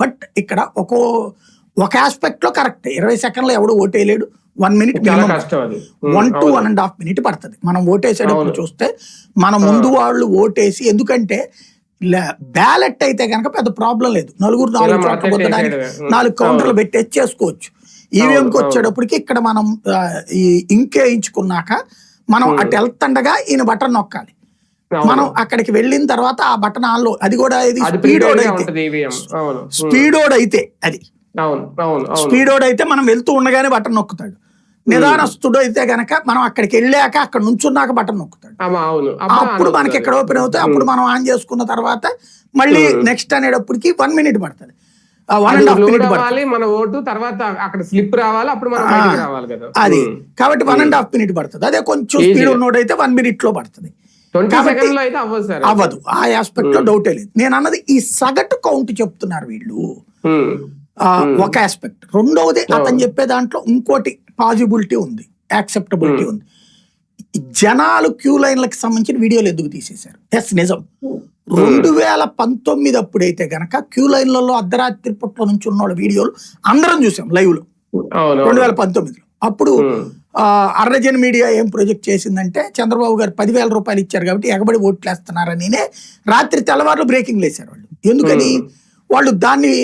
But ఇక్కడ ఒక aspect లో కరెక్ట్. 20 సెకండ్లో ఎవడు ఓటేయలేడు. 1 మినిట్, 1 to 1.5 minutes పడుతుంది. మనం ఓటేసేటప్పుడు చూస్తే మన ముందు వాళ్ళు ఓటేసి, ఎందుకంటే బ్యాలెట్ అయితే కనుక పెద్ద ప్రాబ్లం లేదు, 4 చోట్ల పొందడానికి 4 కౌంటర్లు పెట్టేసి చేసుకోవచ్చు. ఈవీఎంకి వచ్చేటప్పటికి ఇక్కడ మనం ఈ ఇంక్ వేయించుకున్నాక మనం అటు వెళ్తుండగా ఈయన బటన్ నొక్కాలి. మనం అక్కడికి వెళ్ళిన తర్వాత ఆ బటన్ ఆన్ లో, అది కూడా ఇది స్పీడోడ్ అయితే మనం వెళ్తూ ఉండగానే బటన్ నొక్కుతాడు. నిదానస్తుడు అయితే గనక మనం అక్కడికి వెళ్ళాక అక్కడ నుంచున్నాక బటన్ నొక్కుతాడు. అప్పుడు మనకి ఎక్కడ ఓపెన్ అవుతాయి, అప్పుడు మనం ఆన్ చేసుకున్న తర్వాత మళ్ళీ నెక్స్ట్ అనేటప్పటికి 1 minute పడుతుంది, 1.5 minutes పడుతుంది మన ఓటు. తర్వాత అక్కడ స్లిప్ రావాలి, అప్పుడు మనం బయటికి రావాలి కదా. అది కాబట్టి 1.5 minutes పడుతుంది. అదే కొంచెం స్పీడ్ ఉన్నోడైతే 1 minute లో పడుతుంది. అవ్వదు. ఆ ఆస్పెక్ట్ లో డౌటే లేదు. నేను అన్నది ఈ సగటు కౌంట్ చెప్తున్నారు వీళ్ళు, ఒక ఆస్పెక్ట్. రెండవది అతను చెప్పే దాంట్లో ఇంకోటి పాజిబిలిటీ ఉంది, యాక్సెప్టబిలిటీ ఉంది. జనాలు క్యూ లైన్లకు సంబంధించిన వీడియోలు ఎందుకు తీసేశారు? ఎస్, నిజం. 2019 అప్పుడైతే గనక క్యూ లైన్లలో అర్ధరాత్రి పుట్ల నుంచి ఉన్న వీడియోలు అందరం చూసాం లైవ్ లో. 2019లో అప్పుడు అర్రజన్ మీడియా ఏం ప్రొజెక్ట్ చేసిందంటే, చంద్రబాబు గారు 10,000 రూపాయలు ఇచ్చారు కాబట్టి ఎగబడి ఓట్లు వేస్తున్నారని రాత్రి తెల్లవారులు బ్రేకింగ్ లేసారు వాళ్ళు. ఎందుకని? వాళ్ళు దాన్ని